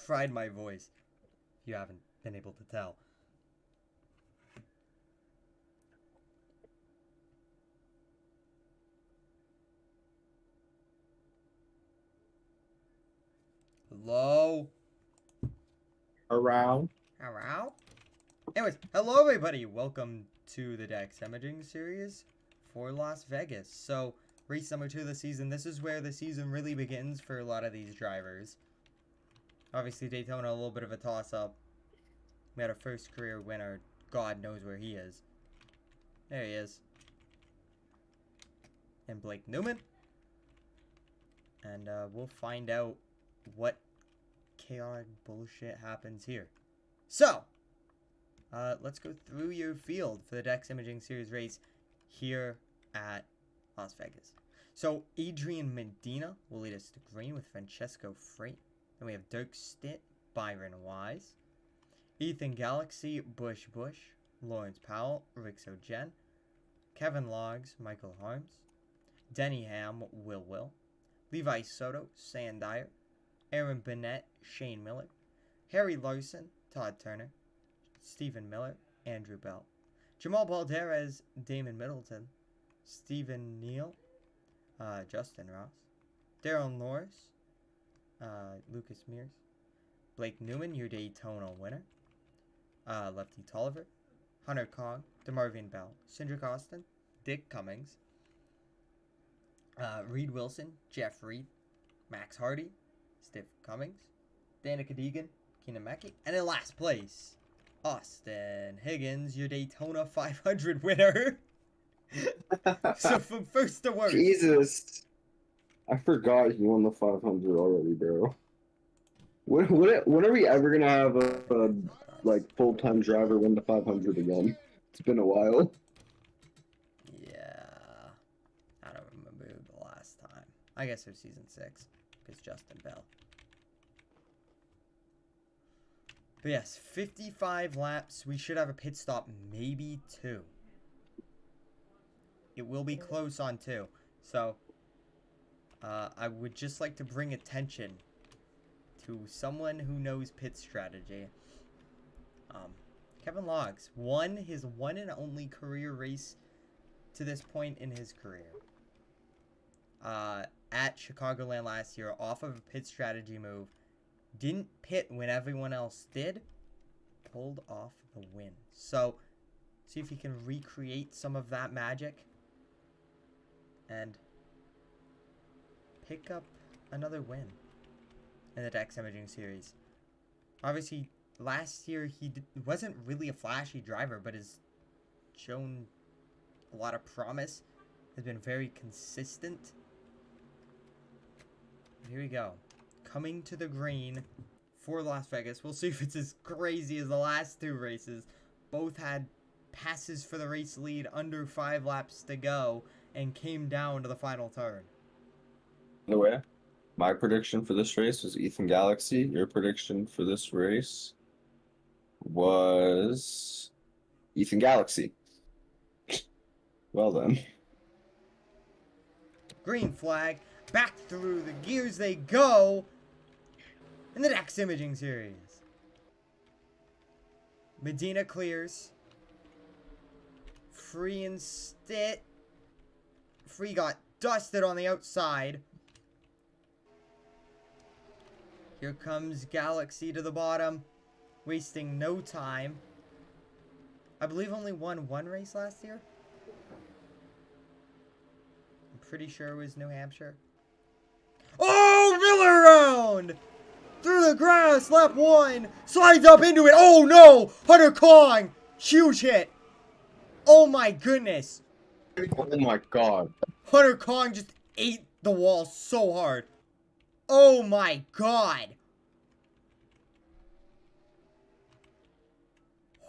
fried my voice, if you haven't been able to tell. Hello? Around. Hello? Anyways, hello everybody! Welcome to the Dex Imaging Series for Las Vegas. So, race number 2 of the season. This is where the season really begins for a lot of these drivers. Obviously, Daytona, a little bit of a toss-up. We had our first career winner. God knows where he is. There he is. And Blake Newman. And we'll find out what chaotic bullshit happens here. So, let's go through your field for the Dex Imaging Series race here at Las Vegas. So, Adrian Medina will lead us to green with Francesco Freight. Then we have Dirk Stitt, Byron Wise, Ethan Galaxy, Bush, Lawrence Powell, Rixo Jen, Kevin Logs, Michael Harms, Denny Ham, Will, Levi Soto, Sam Dyer, Aaron Bennett, Shane Miller, Harry Larson, Todd Turner, Stephen Miller, Andrew Bell, Jamal Balderas, Damon Middleton, Stephen Neal, Justin Ross, Daryl Norris, Lucas Mears, Blake Newman, your Daytona winner, Lefty Tolliver, Hunter Kong, DeMarvin Bell, Cindric Austin, Dick Cummings, Reed Wilson, Jeff Reed, Max Hardy, Stiff Cummings, Danica Deegan, Keenan Mackey, and in last place, Austin Higgins, your Daytona 500 winner. So from first to worst. Jesus. I forgot you won the 500 already, bro. When are we ever gonna have a like full-time driver win the 500 again? It's been a while. Yeah. I don't remember the last time. I guess it was season 6. Because Justin Bell. But yes, 55 laps. We should have a pit stop, maybe 2. It will be close on 2. So, I would just like to bring attention to someone who knows pit strategy. Kevin Logs won his one and only career race to this point in his career. At Chicagoland last year, off of a pit strategy move. Didn't pit when everyone else did. Pulled off the win. So, see if he can recreate some of that magic. And pick up another win in the Dex Imaging Series. Obviously, last year he wasn't really a flashy driver, but has shown a lot of promise. Has been very consistent. Here we go. Coming to the green for Las Vegas. We'll see if it's as crazy as the last 2 races. Both had passes for the race lead under 5 laps to go and came down to the final turn. By the way, my prediction for this race was Ethan Galaxy. Your prediction for this race was Ethan Galaxy. Well then. Green flag. Back through the gears they go in the Dex Imaging Series. Medina clears. Free and Stitt. Free got dusted on the outside. Here comes Galaxy to the bottom. Wasting no time. I believe only won 1 race last year. I'm pretty sure it was New Hampshire. Oh, Miller round! Through the grass, lap 1. Slides up into it. Oh no! Hunter Kong! Huge hit. Oh my goodness. Oh my god. Hunter Kong just ate the wall so hard. Oh my god.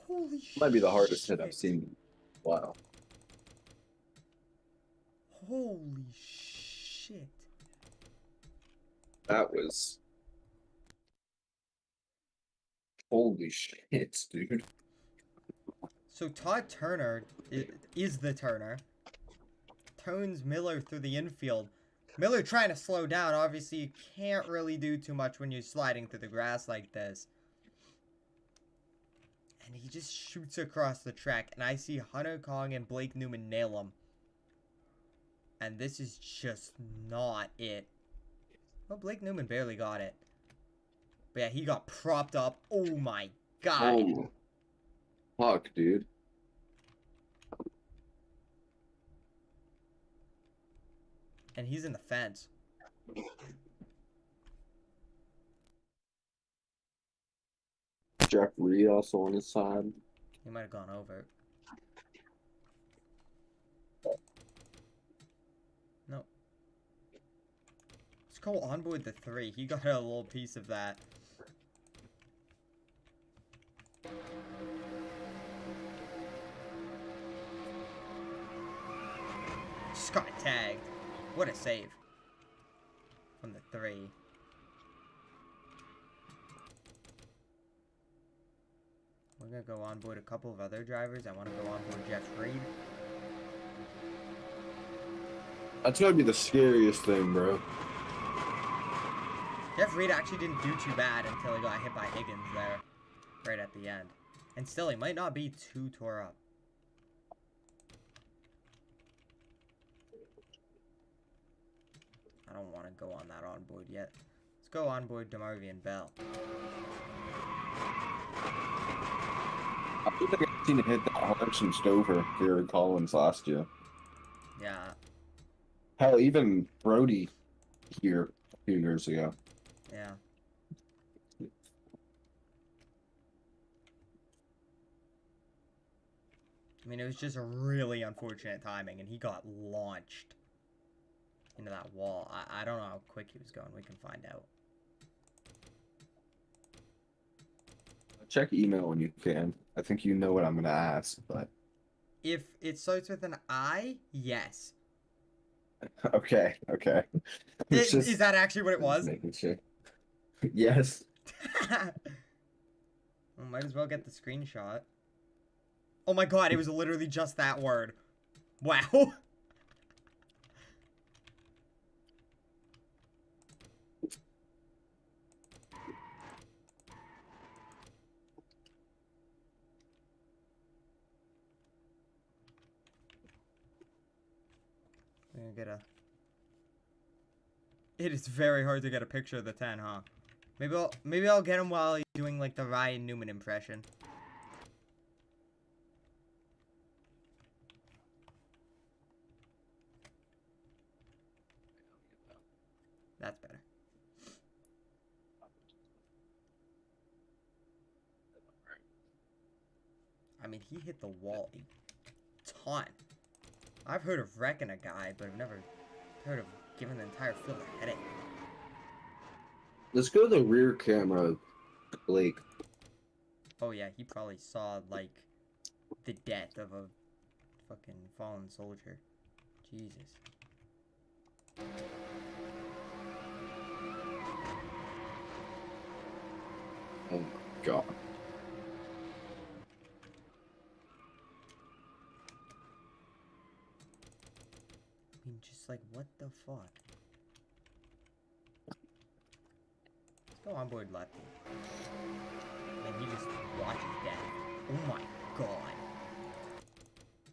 Holy shit. Might be the hardest hit I've seen in a while. Holy shit. That was... Holy shit, dude. So Todd Turner is the Turner. Turns Miller through the infield. Miller trying to slow down. Obviously, you can't really do too much when you're sliding through the grass like this. And he just shoots across the track. And I see Hunter Kong and Blake Newman nail him. And this is just not it. Well, Blake Newman barely got it. But yeah, he got propped up. Oh my god. Oh, fuck, dude. And he's in the fence. Jeff Reed also on his side. He might have gone over. No. Let's go onboard the 3. He got a little piece of that. Just got tagged. What a save. From the 3. We're gonna go on board a couple of other drivers. I want to go on board Jeff Reed. That's gotta be the scariest thing, bro. Jeff Reed actually didn't do too bad until he got hit by Higgins there. Right at the end. And still, he might not be too tore up. I don't want to go on that onboard yet. Let's go onboard Demarvian Bell. I don't think I've seen it hit that hard since Dover, Gary Collins last year. Yeah. Hell, even Brody here a few years ago. Yeah. I mean, it was just a really unfortunate timing, and he got launched into that wall. I don't know how quick he was going. We can find out. Check email when you can. I think you know what I'm gonna ask, but If it starts with an I, yes. okay. It's just Is that actually what it was? making sure. Yes. Well, might as well get the screenshot. Oh my god, it was literally just that word. Wow. We're gonna get a... It is very hard to get a picture of the 10, huh? Maybe I'll get him while he's doing like the Ryan Newman impression. That's better. I mean, he hit the wall a ton. I've heard of wrecking a guy, but I've never heard of giving the entire field a headache. Let's go to the rear camera, Blake. Oh yeah, he probably saw, like, the death of a fucking fallen soldier. Jesus. Oh my god. I mean, just like, what the fuck? Let's go on board Lefty. And he just watches death. Oh my god.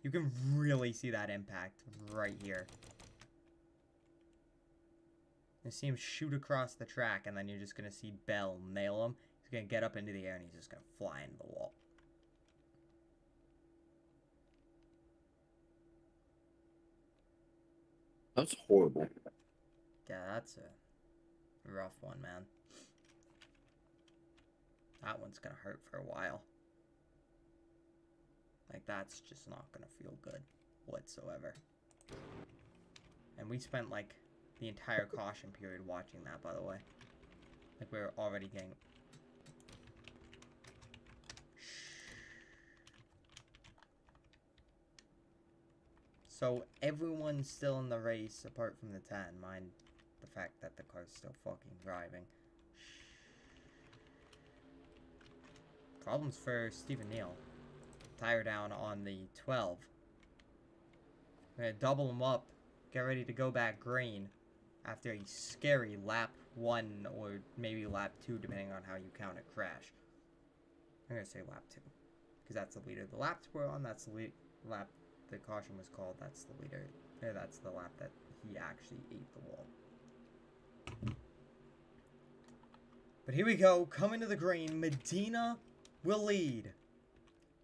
You can really see that impact right here. You see him shoot across the track, and then you're just going to see Bell nail him. He's going to get up into the air, and he's just going to fly into the wall. That's horrible. Yeah, that's a rough one, man. That one's going to hurt for a while. Like, that's just not going to feel good whatsoever. And we spent, like, the entire caution period watching that, by the way. Like, we were already getting... So, everyone's still in the race apart from the 10. Mind the fact that the car's still fucking driving. Problems for Stephen Neal. Tire down on the 12. We're gonna double him up. Get ready to go back green. after a scary lap 1 or maybe lap 2, depending on how you count a crash. I'm going to say lap 2, because that's the leader. The laps we're on, that's the lap the caution was called, that's the leader. That's the lap that he actually ate the wall. But here we go, coming to the green, Medina will lead.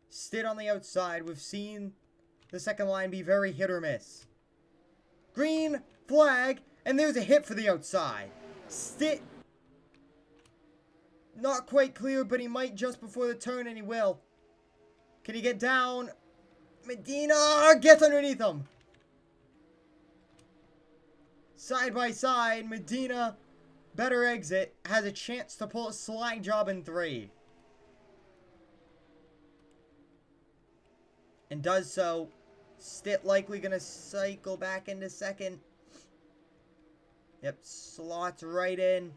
Stitt on the outside, we've seen the second line be very hit or miss. Green flag, and there's a hit for the outside. Stitt, not quite clear, but he might just before the turn, and he will. Can he get down? Medina gets underneath him. Side by side, Medina, better exit, has a chance to pull a slide job in 3. And does so. Stitt likely going to cycle back into second. Yep, slots right in.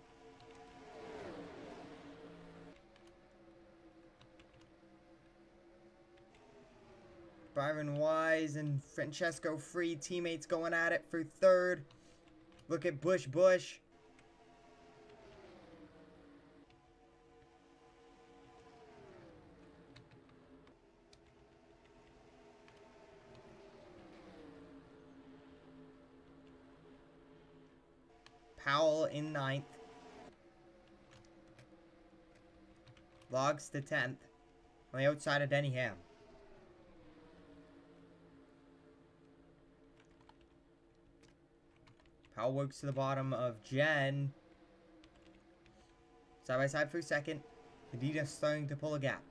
Byron Wise and Francesco Free, teammates going at it for 3rd. Look at Bush. Powell in 9th. Logs to 10th. On the outside of Denny Ham. Powell works to the bottom of Jen. Side by side for 2nd. Medina starting to pull a gap.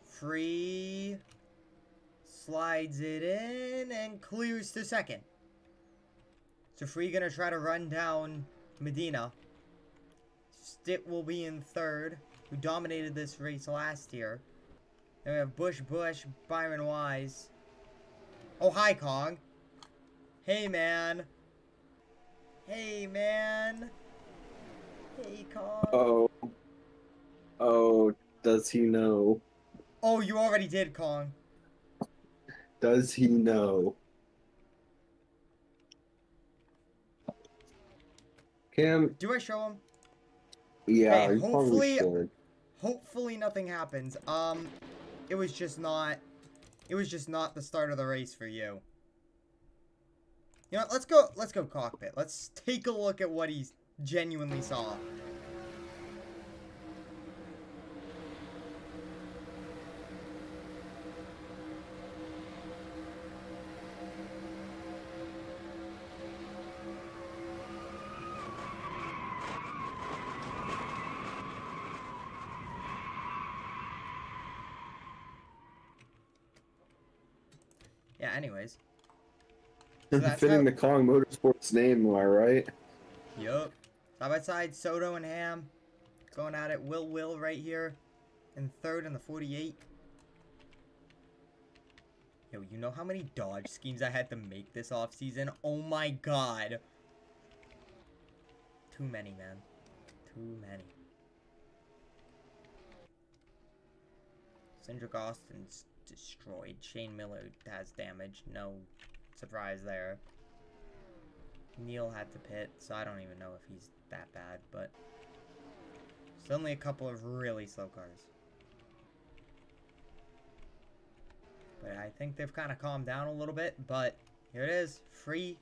Free slides it in and clears to 2nd. So Free gonna try to run down Medina. Stitt will be in 3rd, who dominated this race last year. Then we have Bush, Byron Wise. Oh, hi, Kong. Hey, man. Hey, man. Hey, Kong. Oh, does he know? Oh, you already did, Kong. Does he know? Cam, Do I show him? yeah, Hey, you probably should. hopefully nothing happens. It was just not the start of the race for you. You know what, let's go cockpit. Let's take a look at what he genuinely saw. Yeah, anyways. So that's Fitting how... the Kong Motorsports name, am I right? Yup. Side by side, Soto and Ham going at it. Will right here in 3rd in the 48. Yo, you know how many dodge schemes I had to make this offseason? Oh my god. Too many, man. Too many. Cindric Austin's destroyed. Shane Miller has damage. No surprise there. Neil had to pit, so I don't even know if he's that bad, but suddenly a couple of really slow cars. But I think they've kind of calmed down a little bit, but here it is. Free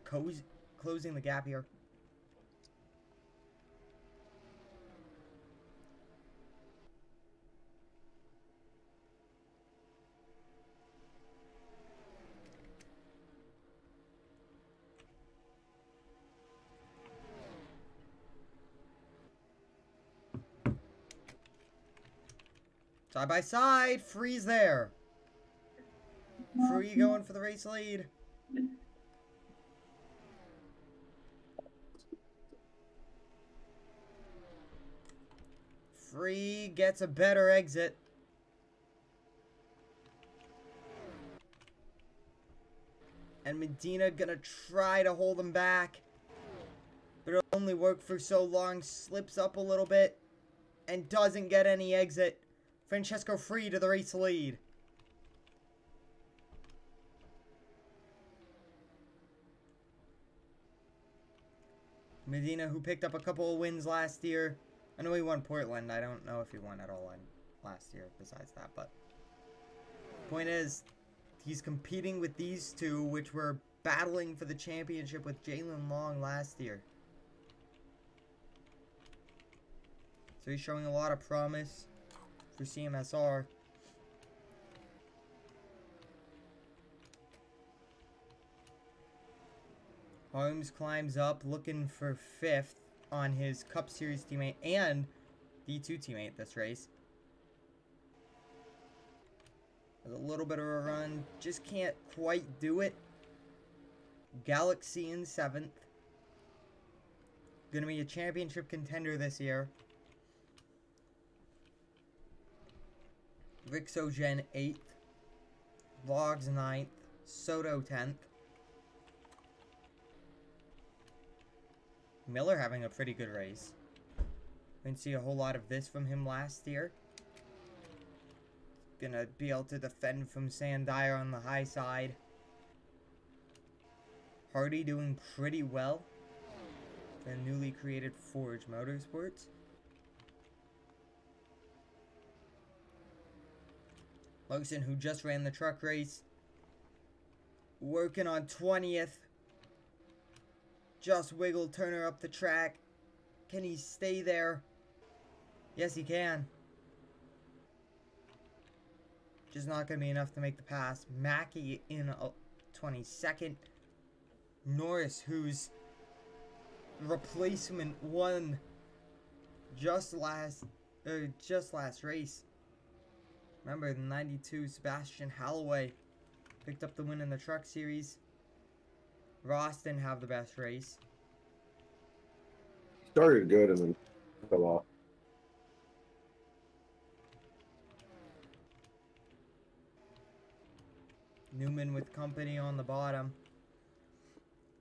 closing the gap here. Side by side, Free's there. Free going for the race lead. Free gets a better exit. And Medina gonna try to hold him back. but it only worked for so long. Slips up a little bit and doesn't get any exit. Francesco free to the race lead. Medina, who picked up a couple of wins last year. I know he won Portland. I don't know if he won at all last year besides that, but point is, he's competing with these two, which were battling for the championship with Jalen Long last year. So he's showing a lot of promise for CMSR. Holmes climbs up looking for 5th on his Cup Series teammate and D2 teammate this race. Has a little bit of a run, just can't quite do it. Galaxy in 7th. Gonna be a championship contender this year. Rixogen 8th. Logs 9th. Soto 10th. Miller having a pretty good race. Didn't see a whole lot of this from him last year. Gonna be able to defend from Sandier on the high side. Hardy doing pretty well. The newly created Forge Motorsports. Larson, who just ran the truck race. Working on 20th. Just wiggled Turner up the track. Can he stay there? Yes, he can. Just not going to be enough to make the pass. Mackey in a 22nd. Norris, whose replacement won just last race. Remember, the 92 Sebastian Halloway picked up the win in the Truck Series. Ross didn't have the best race. Started good and then fell off. Newman with company on the bottom.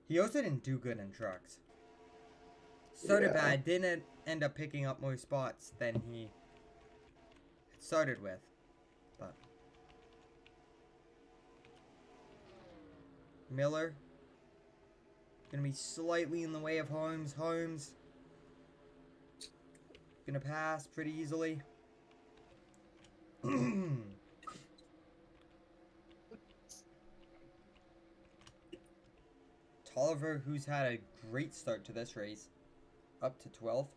He also didn't do good in trucks. Started bad, didn't end up picking up more spots than he started with. But Miller gonna be slightly in the way of Holmes. Holmes gonna pass pretty easily. Tolliver, who's had a great start to this race, up to 12th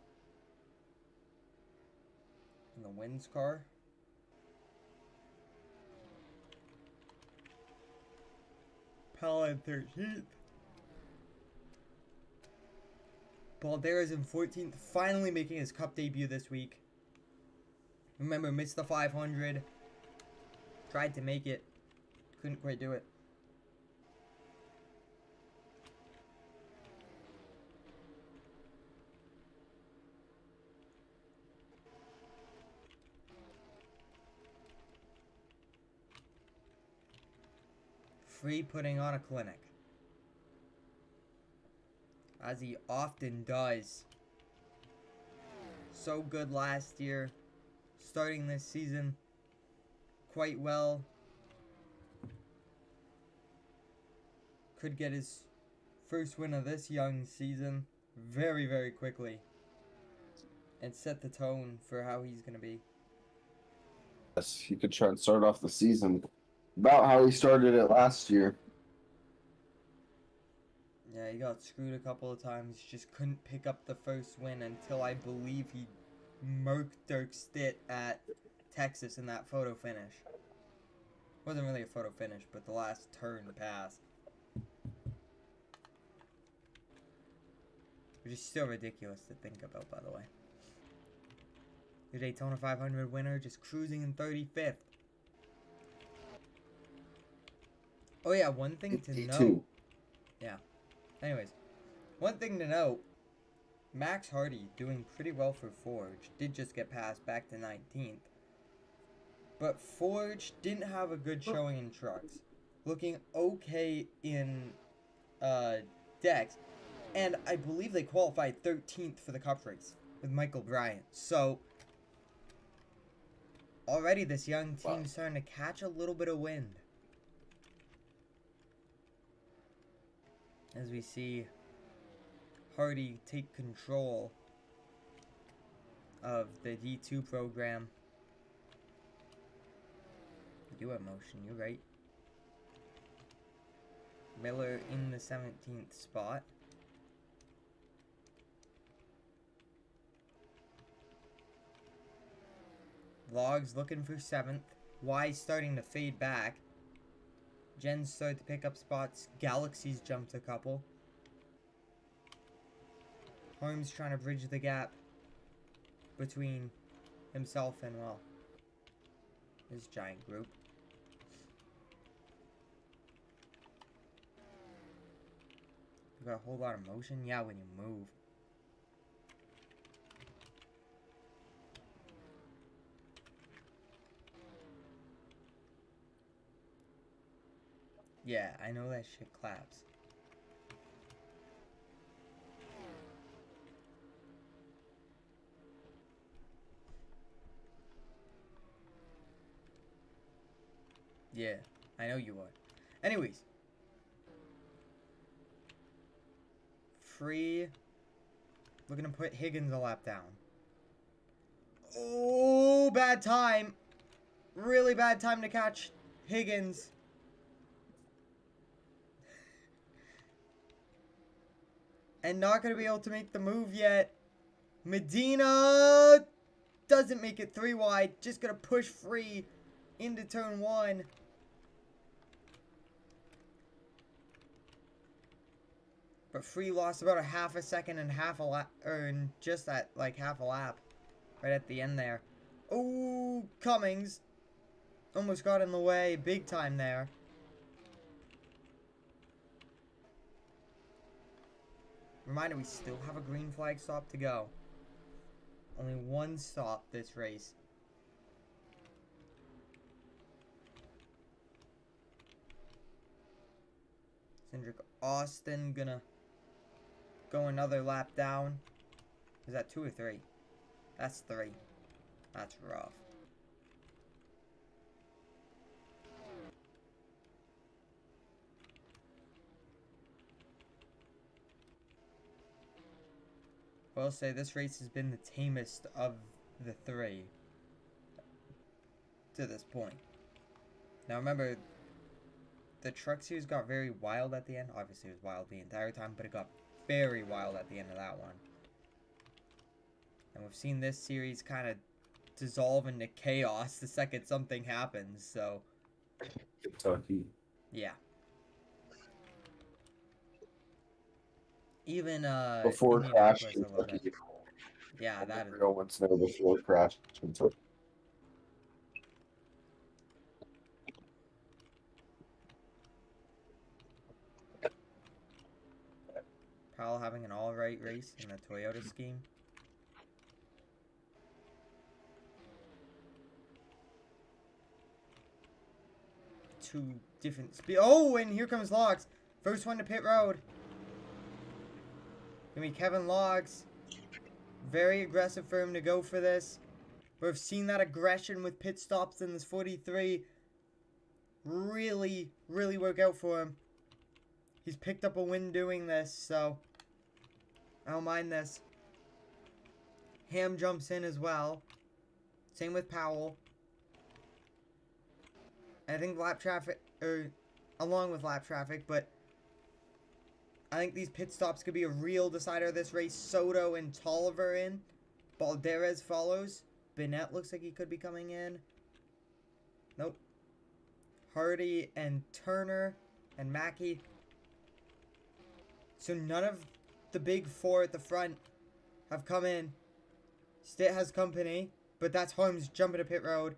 in the wins car. Palin 13th. Balderas in 14th, finally making his Cup debut this week. Remember, missed the 500. Tried to make it. Couldn't quite do it. Free putting on a clinic, as he often does. So good last year, starting this season quite well. Could get his first win of this young season very, very quickly and set the tone for how he's going to be. Yes, he could try and start off the season about how he started it last year. Yeah, he got screwed a couple of times. Just couldn't pick up the first win until I believe he murked Dirk Stitt at Texas in that photo finish. Wasn't really a photo finish, but the last turn pass. Which is still ridiculous to think about, by the way. The Daytona 500 winner just cruising in 35th. Oh yeah, one thing to note. Yeah. Anyways, one thing to note. Max Hardy doing pretty well for Forge. Did just get passed back to 19th. But Forge didn't have a good showing in trucks. Looking okay in decks. And I believe they qualified 13th for the Cup race with Michael Bryant. So, already this young team's starting to catch a little bit of wind. As we see Hardy take control of the D2 program. You have motion, you're right. Miller in the 17th spot. Logs looking for 7th. Wise starting to fade back. Jen's started to pick up spots. Galaxy's jumped a couple. Holmes trying to bridge the gap between himself and, well, his giant group. You got a whole lot of motion? Yeah, when you move. Yeah, I know that shit claps. Yeah, I know you are. Anyways. Free. We're gonna put Higgins a lap down. Oh, bad time. Really bad time to catch Higgins. And not gonna be able to make the move yet. Medina doesn't make it 3 wide. Just gonna push Free into turn 1. But Free lost about a half a second and half a lap, or just at like half a lap, right at the end there. Oh, Cummings almost got in the way, big time there. Reminder, we still have a green flag stop to go. Only one stop this race. Cindric Austin gonna go another lap down. Is that 2 or 3? That's 3. That's rough. Will say this race has been the tamest of the 3 to this point. Now remember, the Truck Series got very wild at the end. Obviously it was wild the entire time, but it got very wild at the end of that one. And we've seen this series kind of dissolve into chaos the second something happens, so... Kentucky. Yeah. Even, Before Crash Indianapolis a little Kentucky. bit. Yeah, that is... Real ones know before Crash Kentucky. Powell having an alright race in the Toyota scheme. Two different speed. Oh, and here comes Logs. First one to pit road. Gonna be Kevin Logs. Very aggressive for him to go for this. We've seen that aggression with pit stops in this 43 really, really work out for him. He's picked up a win doing this, so I don't mind this. Ham jumps in as well. Same with Powell. I think lap traffic, or along with lap traffic, but I think these pit stops could be a real decider of this race. Soto and Tolliver in. Balderas follows. Bennett looks like he could be coming in. Nope. Hardy and Turner and Mackey. So none of the big 4 at the front have come in. Stitt has company, but that's Holmes jumping to pit road.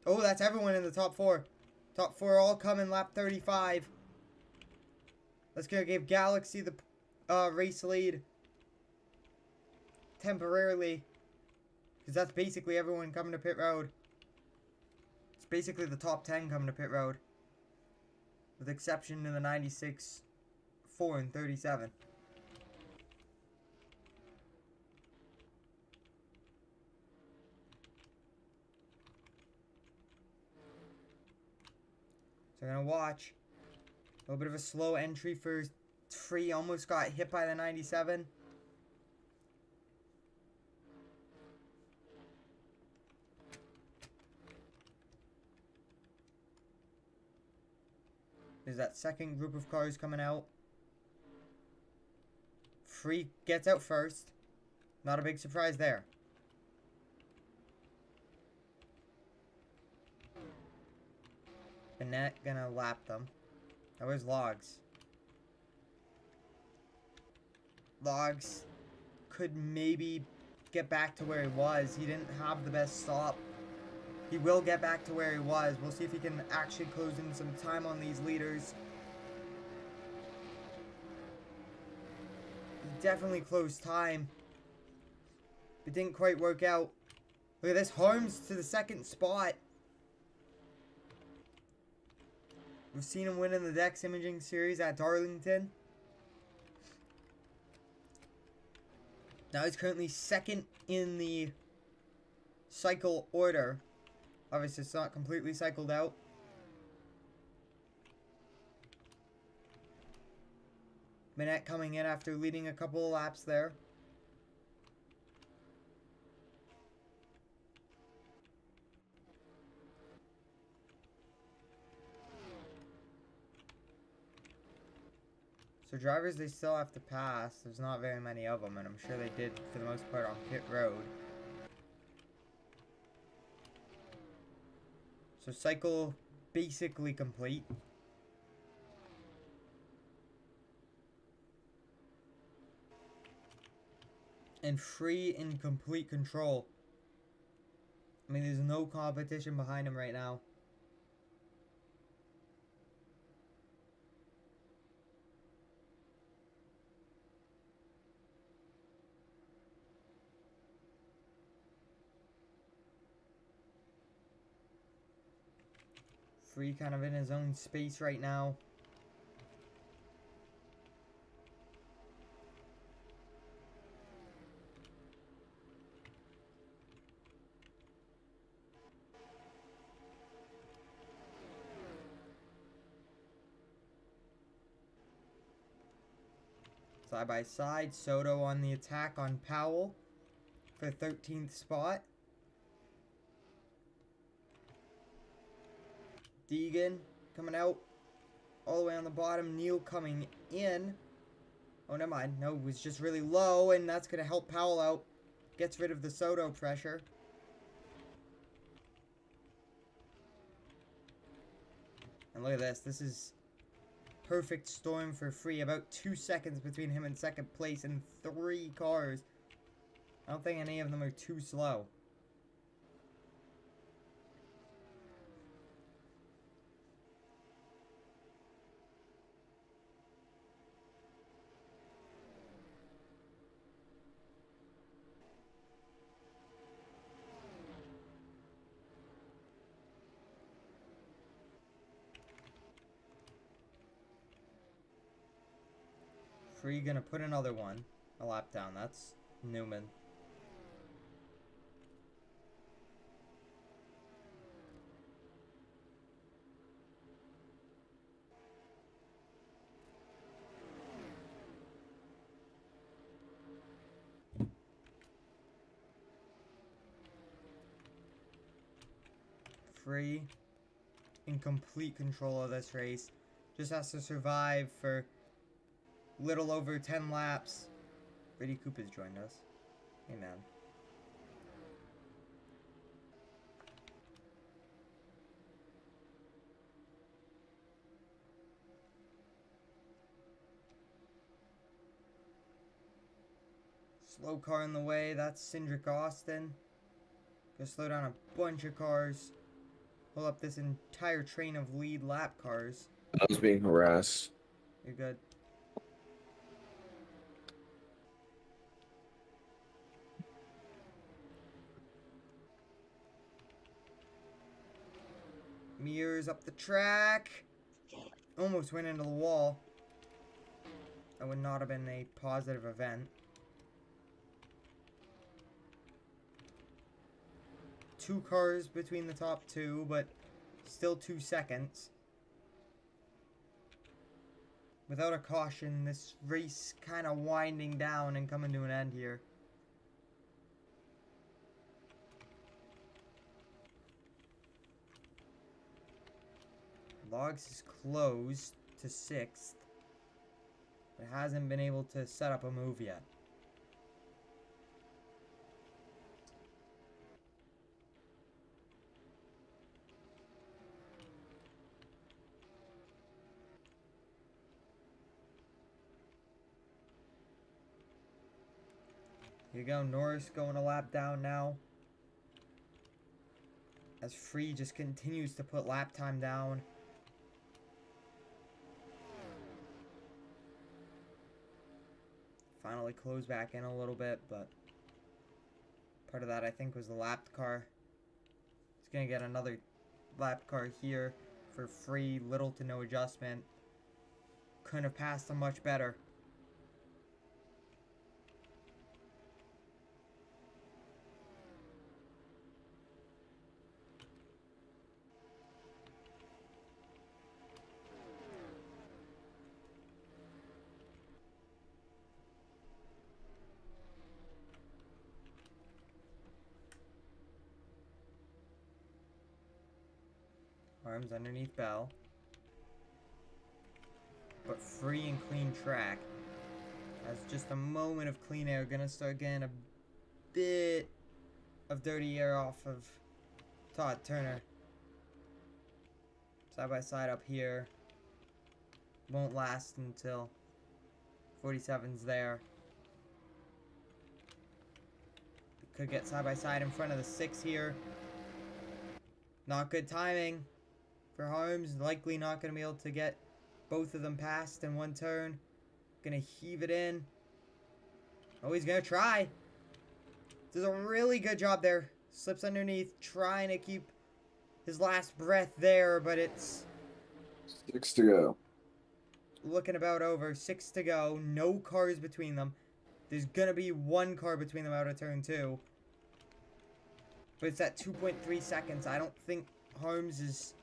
Oh, that's everyone in the top 4. Top 4 all coming lap 35. That's going to give Galaxy the race lead. Temporarily. Because that's basically everyone coming to pit road. It's basically the top 10 coming to pit road. With exception to the 96, 4, and 37. So we're gonna watch. A little bit of a slow entry for Free. Almost got hit by the 97. There's that second group of cars coming out. Free gets out first. Not a big surprise there. Bennett gonna lap them. That was Logs. Logs could maybe get back to where he was. He didn't have the best stop. He will get back to where he was. We'll see if he can actually close in some time on these leaders. He definitely closed time. It didn't quite work out. Look at this. Harms to the second spot. We've seen him win in the Dex Imaging Series at Darlington. Now he's currently second in the cycle order. Obviously, it's not completely cycled out. Minette coming in after leading a couple of laps there. So drivers they still have to pass. There's not very many of them, and I'm sure they did for the most part on pit road. So cycle basically complete. And Free in complete control. I mean, there's no competition behind him right now. Free kind of in his own space right now. Side by side, Soto on the attack on Powell for 13th spot. Deegan coming out all the way on the bottom. Neal coming in. Oh, never mind. No, it was just really low, and that's going to help Powell out. Gets rid of the Soto pressure. And look at this. This is perfect storm for Free. About 2 seconds between him and second place and 3 cars. I don't think any of them are too slow. Free gonna put another one. A lap down. That's Newman. Free in complete control of this race. Just has to survive for little over 10 laps. Brady Coop has joined us. Hey, man. Slow car in the way. That's Cindric Austin. Gonna slow down a bunch of cars. Pull up this entire train of lead lap cars. I was being harassed. You're good. Mirrors up the track. Almost went into the wall. That would not have been a positive event. 2 cars between the top 2, but still 2 seconds. without a caution, this race kind of winding down and coming to an end here. Logs is close to 6th, but hasn't been able to set up a move yet. Here you go, Norris going a lap down now. As Free just continues to put lap time down. Finally closed back in a little bit, but part of that I think was the lapped car. It's going to get another lapped car here for Free, little to no adjustment. Couldn't have passed them much better. Arms underneath Bell. But Free and clean track. As just a moment of clean air. Gonna start getting a bit of dirty air off of Todd Turner. Side by side up here. Won't last until 47's there. Could get side by side in front of the 6 here. Not good timing for Harms. Likely not going to be able to get both of them past in one turn. Going to heave it in. Oh, he's going to try. Does a really good job there. Slips underneath, trying to keep his last breath there, but it's 6 to go. Looking about over. 6 to go. No cars between them. There's going to be one car between them out of turn 2. But it's at 2.3 seconds. I don't think Harms is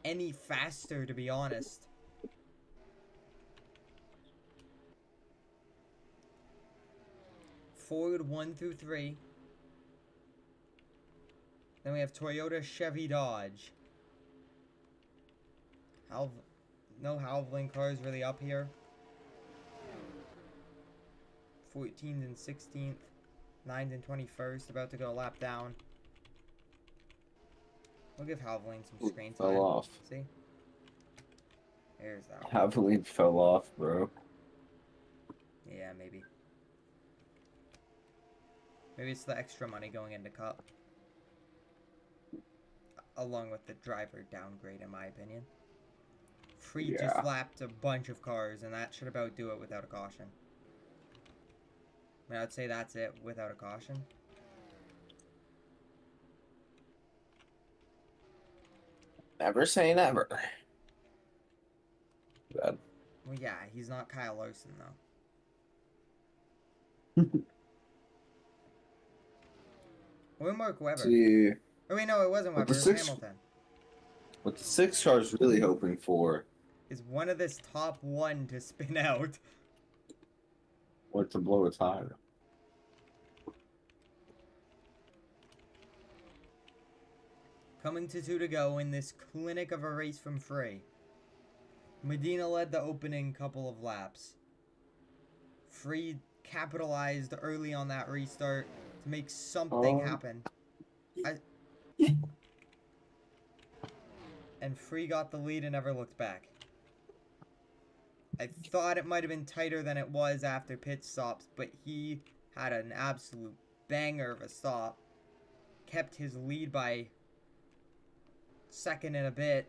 any faster, to be honest. Ford 1 through 3. Then we have Toyota, Chevy, Dodge. No Halveling cars really up here. 14th and 16th. 9th and 21st. About to go a lap down. We'll give Halveling some screen time. Fell off. See? There's that one. Halveling fell off, bro. Yeah, maybe. Maybe it's the extra money going into Cup. Along with the driver downgrade, in my opinion. Free just lapped a bunch of cars, and that should about do it without a caution. I mean, I'd say that's it without a caution. Never say never. Bad. Well, yeah, he's not Kyle Larson, though. Or Mark Webber. See, Oh, wait, no, it wasn't Webber. It was Hamilton. What the 6 car's really hoping for is one of this top 1 to spin out. or to blow a tire. Coming to 2 to go in this clinic of a race from Free. Medina led the opening couple of laps. Free capitalized early on that restart to make something happen. And Free got the lead and never looked back. I thought it might have been tighter than it was after pit stops, but he had an absolute banger of a stop. Kept his lead by second and a bit.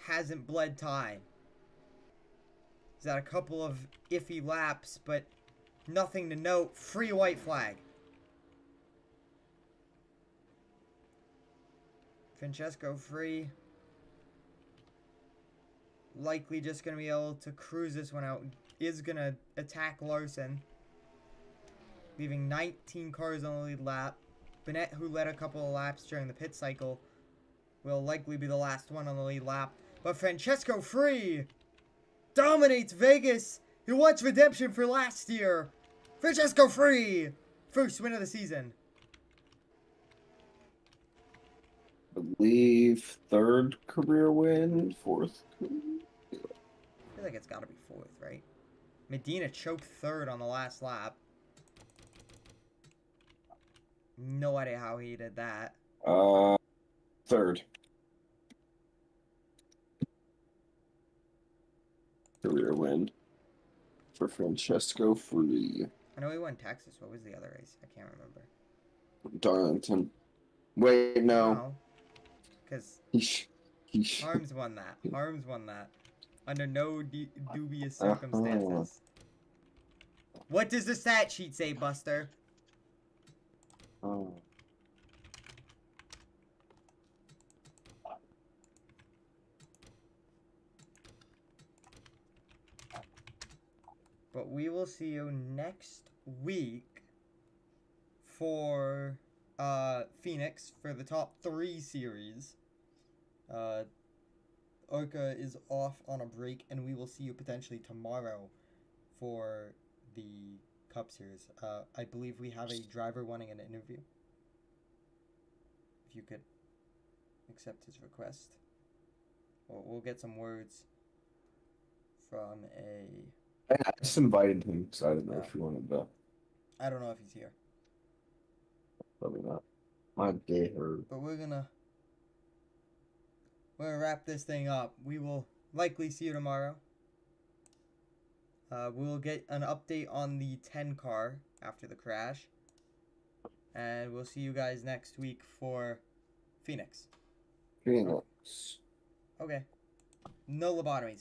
Hasn't bled time. He's had a couple of iffy laps, but nothing to note. Free white flag. Francesco Free. Likely just going to be able to cruise this one out. Is going to attack Larson. Leaving 19 cars on the lead lap. Bennett, who led a couple of laps during the pit cycle, will likely be the last one on the lead lap. But Francesco Free dominates Vegas. He wants redemption for last year. Francesco Free, first win of the season. I believe third career win, fourth. I feel like it's got to be fourth, right? Medina choked third on the last lap. No idea how he did that. Third career win for Francesco Free. I know he won Texas. What was the other race? I can't remember. Darlington. Wait, no. Because He Harms won that. Harms won that. Under no dubious circumstances. What does the stat sheet say, Buster? Oh. But we will see you next week for Phoenix for the top 3 series. Orca is off on a break, and we will see you potentially tomorrow for the Cup Series. I believe we have a driver wanting an interview. If you could accept his request. We'll get some words from a... I just invited him because I didn't know if he wanted to. I don't know if he's here. Probably not. My day hurt. But we're gonna wrap this thing up. We will likely see you tomorrow. We'll get an update on the 10 car after the crash. And we'll see you guys next week for Phoenix. Phoenix. Okay. No lobotomies.